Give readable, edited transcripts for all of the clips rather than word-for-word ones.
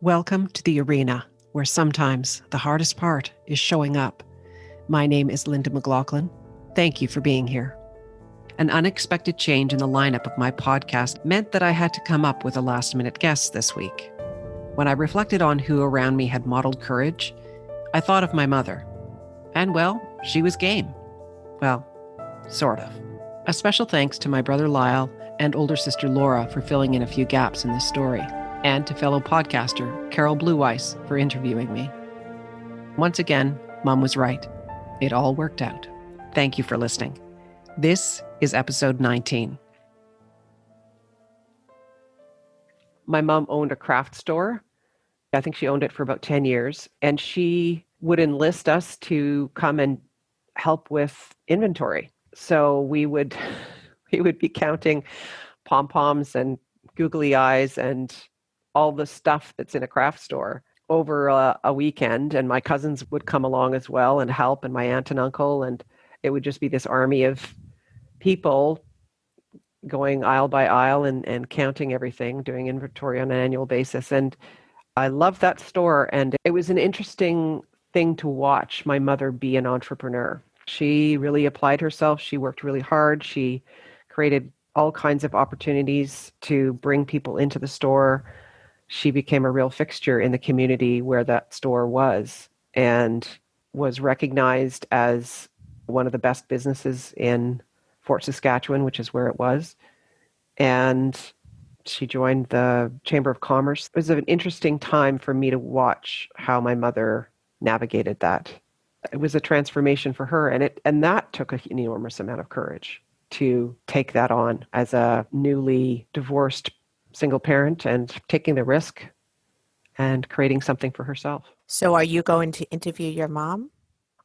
Welcome to the arena, where sometimes the hardest part is showing up. My name is Stella McLachlan. Thank you for being here. An unexpected change in the lineup of my podcast meant that I had to come up with a last-minute guest this week. When I reflected on who around me had modeled courage, I thought of my mother. And well, she was game. Well, sort of. A special thanks to my brother Lyle and older sister Laura for filling in a few gaps in this story, and to fellow podcaster Carol Blueweiss for interviewing me. Once again, Mom was right. It all worked out. Thank you for listening. This is episode 19. My mom owned a craft store. I think she owned it for about 10 years, and she would enlist us to come and help with inventory. So we would be counting pom-poms and googly eyes and all the stuff that's in a craft store over a weekend. And my cousins would come along as well and help, and my aunt and uncle. And it would just be this army of people going aisle by aisle and counting everything, doing inventory on an annual basis. And I loved that store. And it was an interesting thing to watch my mother be an entrepreneur. She really applied herself. She worked really hard. She created all kinds of opportunities to bring people into the store. She became a real fixture in the community where that store was, and was recognized as one of the best businesses in Fort Saskatchewan, which is where it was. And she joined the Chamber of Commerce. It was an interesting time for me to watch how my mother navigated that. It was a transformation for her, and that took an enormous amount of courage to take that on as a newly divorced single parent, and taking the risk and creating something for herself. So are you going to interview your mom?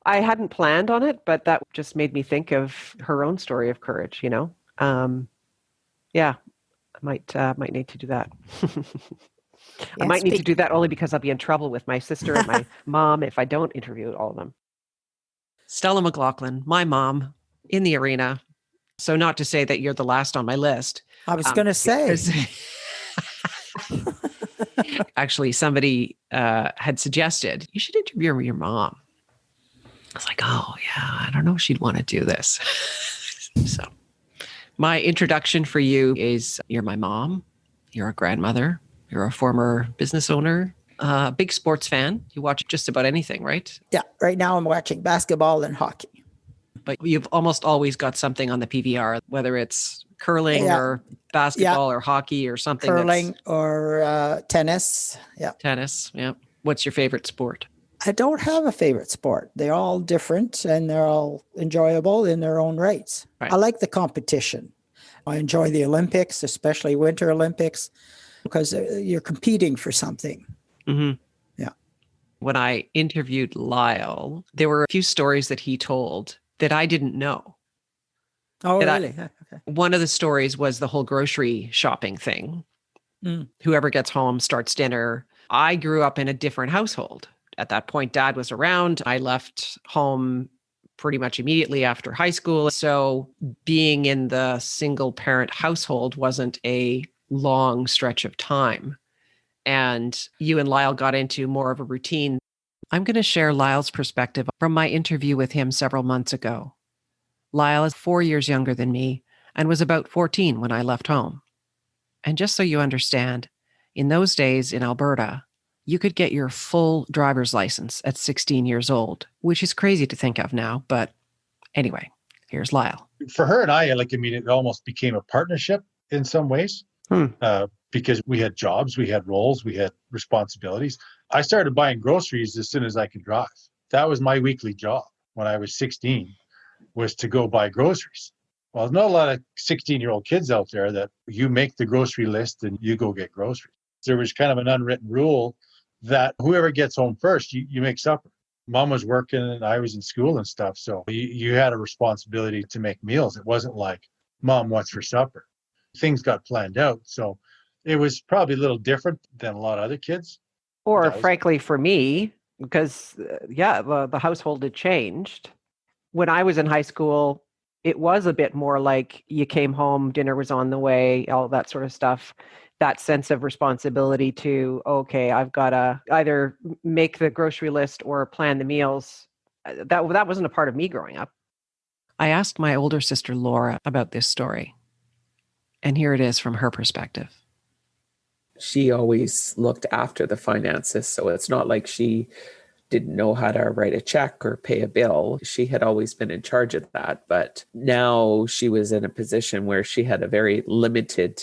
I hadn't planned on it, but that just made me think of her own story of courage, Yeah, I might need to do that. I might need to do that only because I'll be in trouble with my sister and my mom if I don't interview all of them. Stella McLachlan, my mom, in the arena. So not to say that you're the last on my list. I was going to say. Actually, somebody had suggested, you should interview your mom. I was like, oh, yeah, I don't know if she'd want to do this. So my introduction for you is you're my mom, you're a grandmother, you're a former business owner, big sports fan. You watch just about anything, right? Yeah, right now I'm watching basketball and hockey. But you've almost always got something on the PVR, whether it's curling or basketball or hockey or something. Curling or tennis. Yeah. Tennis. Yeah. What's your favorite sport? I don't have a favorite sport. They're all different and they're all enjoyable in their own rights. Right. I like the competition. I enjoy the Olympics, especially Winter Olympics, because you're competing for something. Mm-hmm. Yeah. When I interviewed Lyle, there were a few stories that he told that I didn't know. Oh, really? Okay. One of the stories was the whole grocery shopping thing. Whoever gets home starts dinner. I grew up in a different household. At that point, Dad was around. I left home pretty much immediately after high school. So being in the single parent household wasn't a long stretch of time. And you and Lyle got into more of a routine. I'm going to share Lyle's perspective from my interview with him several months ago. Lyle is 4 years younger than me and was about 14 when I left home. And just so you understand, in those days in Alberta, you could get your full driver's license at 16 years old, which is crazy to think of now. But anyway, here's Lyle. For her and I, it almost became a partnership in some ways. Because we had jobs, we had roles, we had responsibilities. I started buying groceries as soon as I could drive. That was my weekly job when I was 16, was to go buy groceries. Well, there's not a lot of 16-year-old kids out there that you make the grocery list and you go get groceries. There was kind of an unwritten rule that whoever gets home first, you make supper. Mom was working and I was in school and stuff. So you had a responsibility to make meals. It wasn't like, Mom, what's for supper? Things got planned out. So it was probably a little different than a lot of other kids. Or frankly, for me, because the household had changed. When I was in high school, it was a bit more like you came home, dinner was on the way, all that sort of stuff. that sense of responsibility to, okay, I've got to either make the grocery list or plan the meals. That wasn't a part of me growing up. I asked my older sister, Laura, about this story. And here it is from her perspective. She always looked after the finances. So it's not like she didn't know how to write a check or pay a bill. She had always been in charge of that. But now she was in a position where she had a very limited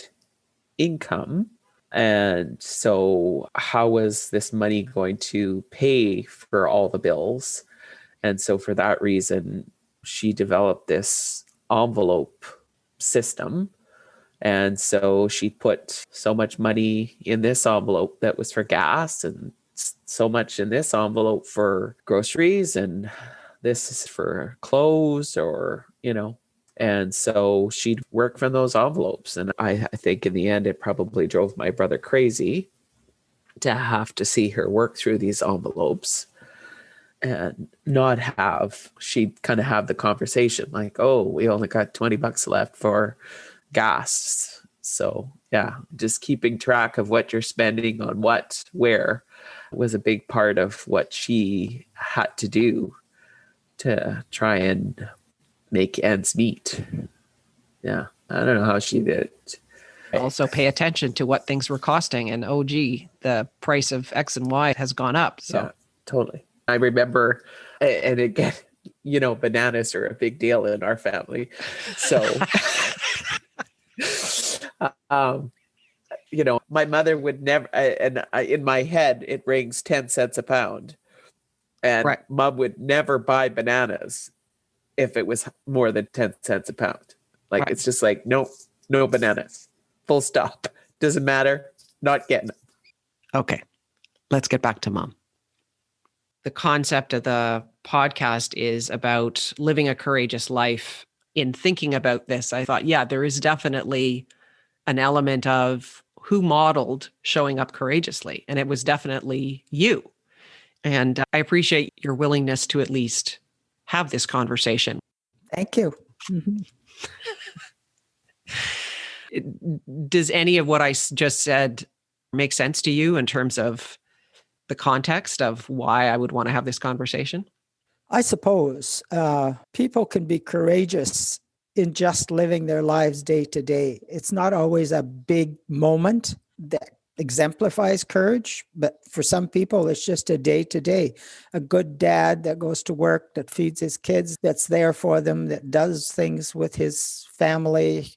income. And so how was this money going to pay for all the bills? And so for that reason, she developed this envelope system. And so she put so much money in this envelope that was for gas, and so much in this envelope for groceries, and this is for clothes, or, and so she'd work from those envelopes. And I think in the end, it probably drove my brother crazy to have to see her work through these envelopes and not have, she'd kind of have the conversation like, oh, we only got $20 left for gas. So yeah, just keeping track of what you're spending on what, where, was a big part of what she had to do to try and make ends meet. Yeah, I don't know how she did it. Also pay attention to what things were costing, and oh gee, the price of X and Y has gone up. So yeah, totally. I remember, and again, bananas are a big deal in our family. So my mother would never, in my head, it rings 10 cents a pound. And right. Mom would never buy bananas if it was more than 10 cents a pound. Like, right. It's just like, no bananas. Full stop. Doesn't matter. Not getting them. Okay. Let's get back to Mom. The concept of the podcast is about living a courageous life. In thinking about this, I thought, yeah, there is definitely an element of who modeled showing up courageously. And it was definitely you. And I appreciate your willingness to at least have this conversation. Thank you. Mm-hmm. Does any of what I just said make sense to you in terms of the context of why I would want to have this conversation? I suppose people can be courageous in just living their lives day to day. It's not always a big moment that exemplifies courage, but for some people, it's just a day to day. A good dad that goes to work, that feeds his kids, that's there for them, that does things with his family,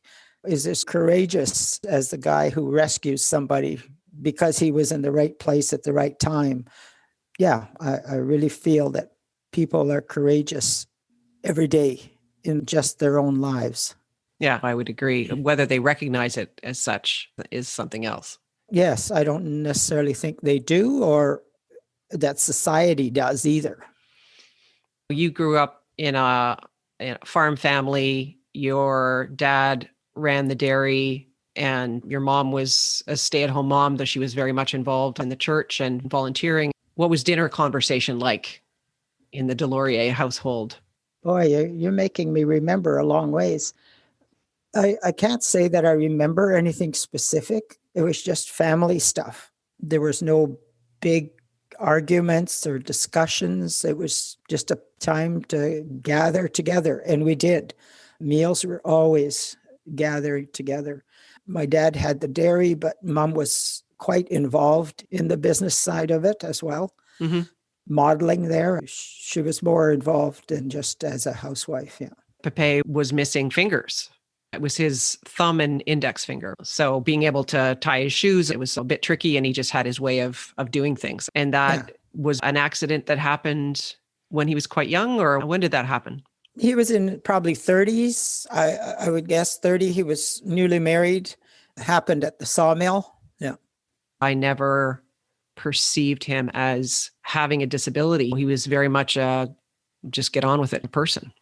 is as courageous as the guy who rescues somebody because he was in the right place at the right time. Yeah, I really feel that people are courageous every day in just their own lives. Yeah, I would agree. Whether they recognize it as such is something else. Yes, I don't necessarily think they do, or that society does either. You grew up in a farm family. Your dad ran the dairy, and your mom was a stay-at-home mom, though she was very much involved in the church and volunteering. What was dinner conversation like in the Delorier household? Boy, you're making me remember a long ways. I can't say that I remember anything specific. It was just family stuff. There was no big arguments or discussions. It was just a time to gather together, and we did. Meals were always gathering together. My dad had the dairy, but Mom was quite involved in the business side of it as well. Mm-hmm. Modeling there. She was more involved than just as a housewife. Yeah. Pepe was missing fingers. It was his thumb and index finger. So being able to tie his shoes, it was a bit tricky, and he just had his way of doing things. And that was an accident that happened when he was quite young, or when did that happen? He was in probably 30s. I would guess 30. He was newly married. It happened at the sawmill. Yeah. I never perceived him as having a disability. He was very much a just get on with it person.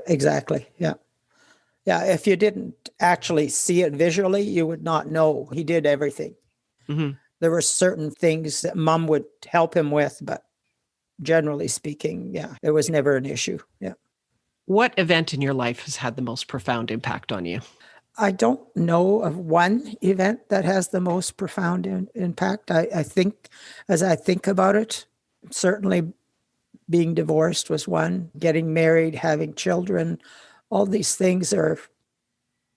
Exactly. Yeah. Yeah. If you didn't actually see it visually, you would not know. He did everything. Mm-hmm. There were certain things that Mom would help him with, but generally speaking, yeah, it was never an issue. Yeah. What event in your life has had the most profound impact on you? I don't know of one event that has the most profound impact. I think, as I think about it, certainly being divorced was one, getting married, having children, all these things are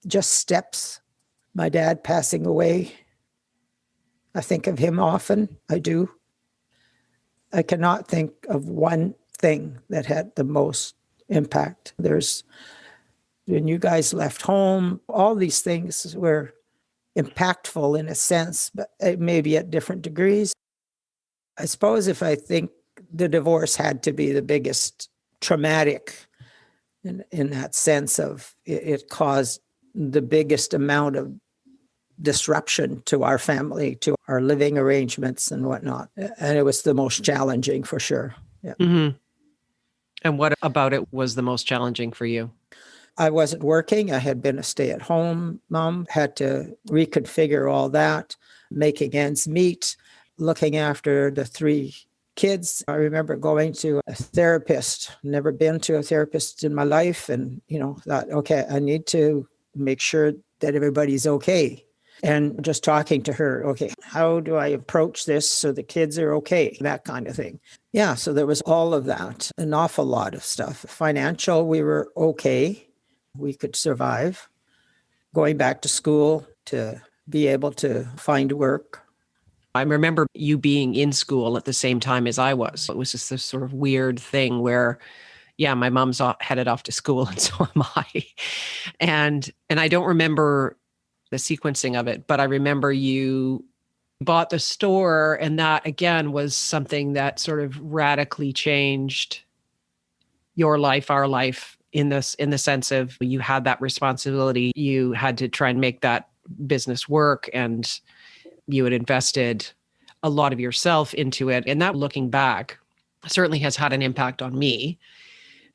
just steps. My dad passing away, I think of him often. I do. I cannot think of one thing that had the most impact. There's when you guys left home, all these things were impactful in a sense, but maybe at different degrees. I suppose if I think the divorce had to be the biggest traumatic in that sense of it caused the biggest amount of disruption to our family, to our living arrangements and whatnot. And it was the most challenging for sure. Yeah. Mm-hmm. And what about it was the most challenging for you? I wasn't working. I had been a stay-at-home mom, had to reconfigure all that, making ends meet, looking after the 3 kids. I remember going to a therapist, never been to a therapist in my life, and, thought, okay, I need to make sure that everybody's okay. And just talking to her, okay, how do I approach this so the kids are okay? That kind of thing. Yeah, so there was all of that, an awful lot of stuff. Financial, we were okay. We could survive. Going back to school to be able to find work. I remember you being in school at the same time as I was. It was just this sort of weird thing where, yeah, my mom's headed off to school and so am I. And I don't remember the sequencing of it, but I remember you bought the store, and that again was something that sort of radically changed your life, our life, in the sense of you had that responsibility. You had to try and make that business work, and you had invested a lot of yourself into it. And that, looking back, certainly has had an impact on me,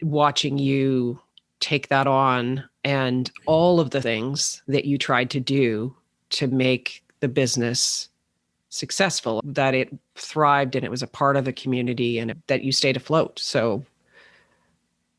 watching you take that on and all of the things that you tried to do to make the business successful, that it thrived and it was a part of the community and that you stayed afloat. So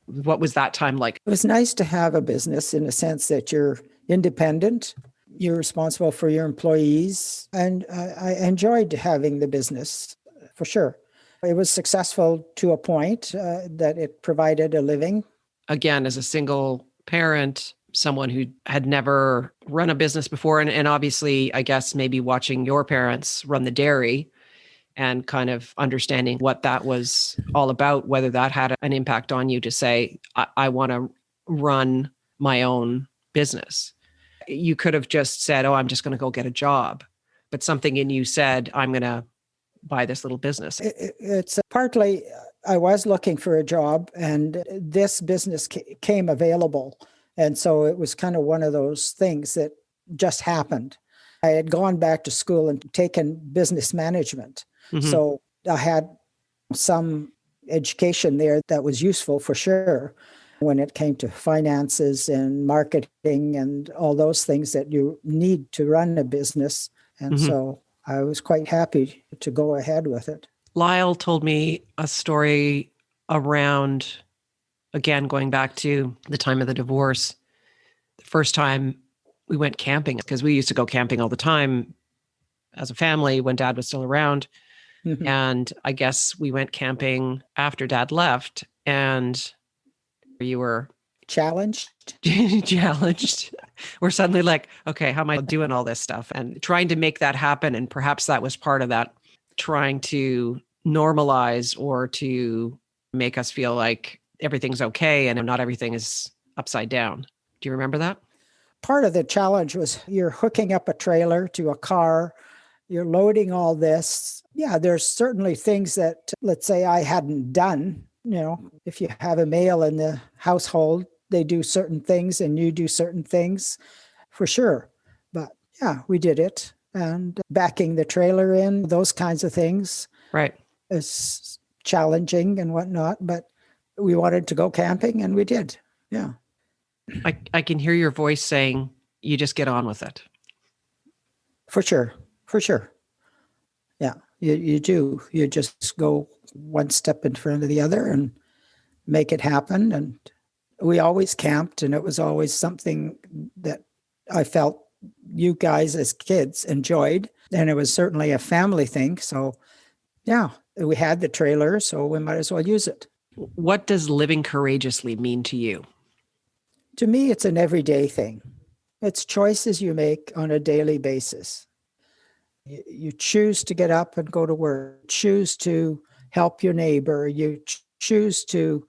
what was that time like? It was nice to have a business in the sense that you're independent, you're responsible for your employees, and I enjoyed having the business for sure. It was successful to a point that it provided a living. Again, as a single parent, someone who had never run a business before, and obviously, I guess maybe watching your parents run the dairy and kind of understanding what that was all about, whether that had an impact on you to say, I want to run my own business. You could have just said, oh, I'm just going to go get a job. But something in you said, I'm going to buy this little business. It's partly, I was looking for a job and this business came available. And so it was kind of one of those things that just happened. I had gone back to school and taken business management. Mm-hmm. So I had some education there that was useful for sure when it came to finances and marketing and all those things that you need to run a business. And mm-hmm. So I was quite happy to go ahead with it. Lyle told me a story around, again, going back to the time of the divorce, the first time we went camping, because we used to go camping all the time as a family when Dad was still around. Mm-hmm. And I guess we went camping after Dad left, and you were challenged. We're suddenly like, okay, how am I doing all this stuff? And trying to make that happen. And perhaps that was part of that, trying to normalize or to make us feel like everything's okay and not everything is upside down. Do you remember that? Part of the challenge was you're hooking up a trailer to a car, you're loading all this. Yeah, there's certainly things that, let's say, I hadn't done. You know, if you have a male in the household, they do certain things and you do certain things for sure. But yeah, we did it. And backing the trailer in, those kinds of things. Right. Is challenging and whatnot. But we wanted to go camping and we did. Yeah. I can hear your voice saying, you just get on with it. For sure. For sure. Yeah, you do. You just go one step in front of the other and make it happen. And we always camped, and it was always something that I felt you guys as kids enjoyed. And it was certainly a family thing. So yeah, we had the trailer, so we might as well use it. What does living courageously mean to you? To me, it's an everyday thing. It's choices you make on a daily basis. You choose to get up and go to work, choose to help your neighbor, you choose to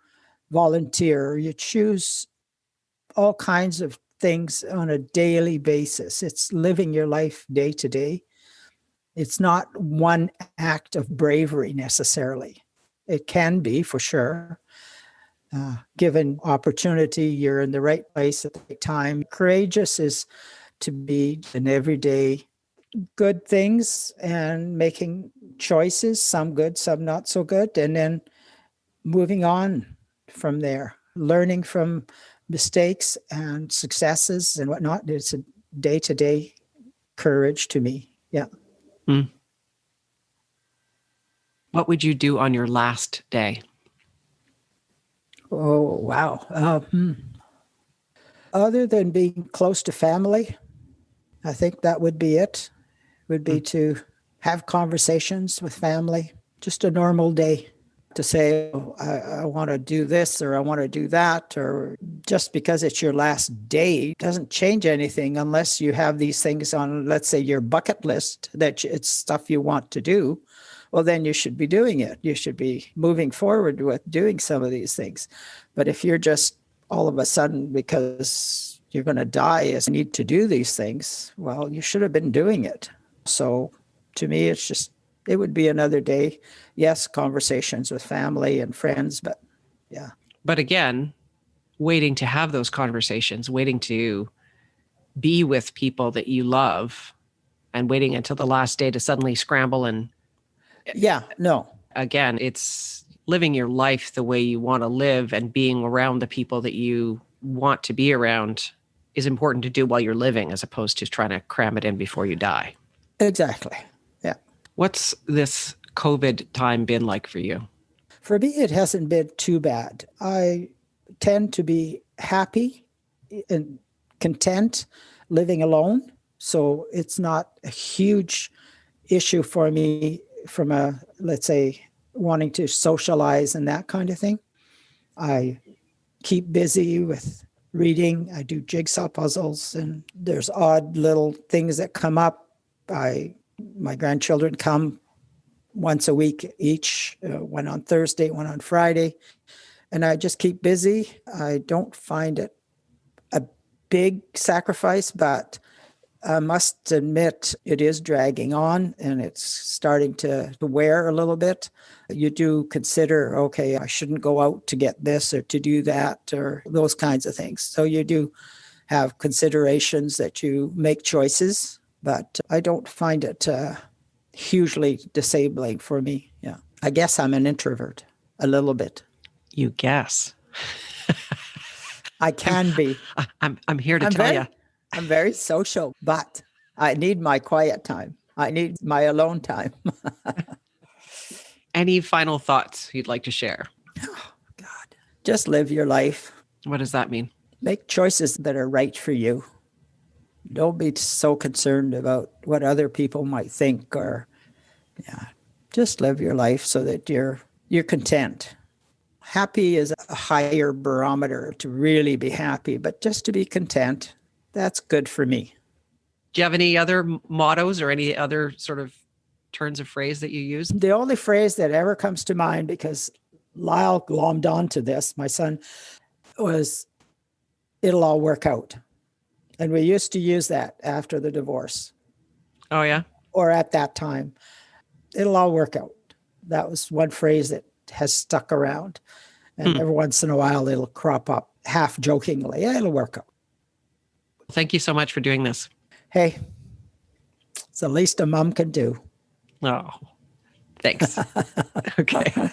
volunteer, you choose all kinds of things on a daily basis. It's living your life day to day. It's not one act of bravery necessarily. It can be, for sure. Given opportunity, you're in the right place at the right time. Courageous is to be in everyday good things and making choices, some good, some not so good, and then moving on from there, learning from mistakes and successes and whatnot. It's a day-to-day courage to me. Yeah. Mm. What would you do on your last day? Oh, wow. Other than being close to family, I think that would be it. Would be to have conversations with family, just a normal day. To say, oh, I want to do this or I want to do that, or just because it's your last day doesn't change anything unless you have these things on, let's say, your bucket list, that it's stuff you want to do. Well, then you should be doing it. You should be moving forward with doing some of these things. But if you're just all of a sudden, because you're going to die, as you need to do these things, well, you should have been doing it. So to me, it's just, it would be another day. Yes, conversations with family and friends, but yeah. But again, waiting to have those conversations, waiting to be with people that you love, and waiting until the last day to suddenly scramble and yeah, no. Again, it's living your life the way you want to live, and being around the people that you want to be around is important to do while you're living, as opposed to trying to cram it in before you die. Exactly. Yeah. What's this COVID time been like for you? For me, it hasn't been too bad. I tend to be happy and content living alone. So it's not a huge issue for me from a, let's say, wanting to socialize and that kind of thing. I keep busy with reading. I do jigsaw puzzles, and there's odd little things that come up. My grandchildren come once a week each, one on Thursday, one on Friday, and I just keep busy. I don't find it a big sacrifice, but I must admit it is dragging on and it's starting to wear a little bit. You do consider, okay, I shouldn't go out to get this or to do that or those kinds of things. So you do have considerations that you make choices, but I don't find it hugely disabling for me. Yeah. I guess I'm an introvert a little bit. You guess. I can be. I'm here to tell you. I'm very social, but I need my quiet time. I need my alone time. Any final thoughts you'd like to share? Oh, God. Just live your life. What does that mean? Make choices that are right for you. Don't be so concerned about what other people might think, or just live your life so that you're content. Happy is a higher barometer to really be happy, but just to be content, that's good for me. Do you have any other mottos or any other sort of turns of phrase that you use? The only phrase that ever comes to mind, because Lyle glommed onto this, my son, was, it'll all work out. And we used to use that after the divorce. Oh, yeah? Or at that time. It'll all work out. That was one phrase that has stuck around. And every once in a while, it'll crop up half jokingly. Yeah, it'll work out. Thank you so much for doing this. Hey, it's the least a mom can do. Oh, thanks. Okay.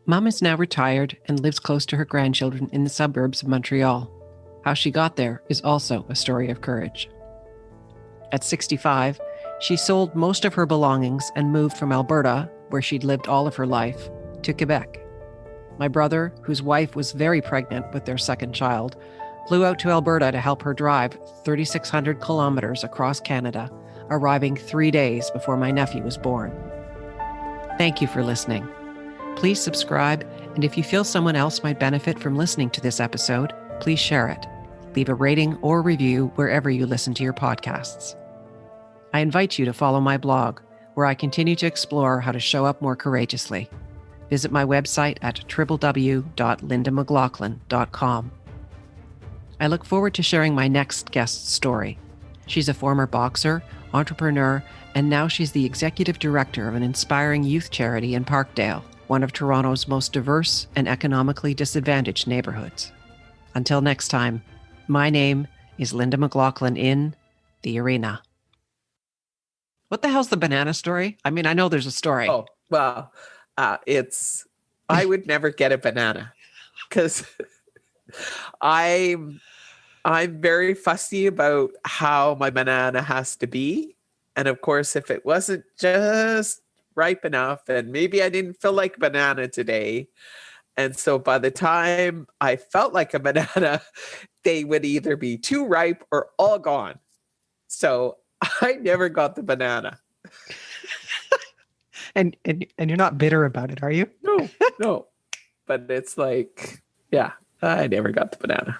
Mom is now retired and lives close to her grandchildren in the suburbs of Montreal. How she got there is also a story of courage. At 65, she sold most of her belongings and moved from Alberta, where she'd lived all of her life, to Quebec. My brother, whose wife was very pregnant with their second child, flew out to Alberta to help her drive 3,600 kilometers across Canada, arriving 3 days before my nephew was born. Thank you for listening. Please subscribe, and if you feel someone else might benefit from listening to this episode, please share it. Leave a rating or review wherever you listen to your podcasts. I invite you to follow my blog, where I continue to explore how to show up more courageously. Visit my website at www.lindamclaughlin.com. I look forward to sharing my next guest story. She's a former boxer, entrepreneur, and now she's the executive director of an inspiring youth charity in Parkdale, one of Toronto's most diverse and economically disadvantaged neighborhoods. Until next time, my name is Linda McLachlan in The Arena. What the hell's the banana story? I mean, I know there's a story. Oh, well, it's, I would never get a banana because I'm very fussy about how my banana has to be. And of course, if it wasn't just ripe enough, and maybe I didn't feel like banana today, and so by the time I felt like a banana, they would either be too ripe or all gone. So I never got the banana. And you're not bitter about it, are you? No. But it's like, yeah, I never got the banana.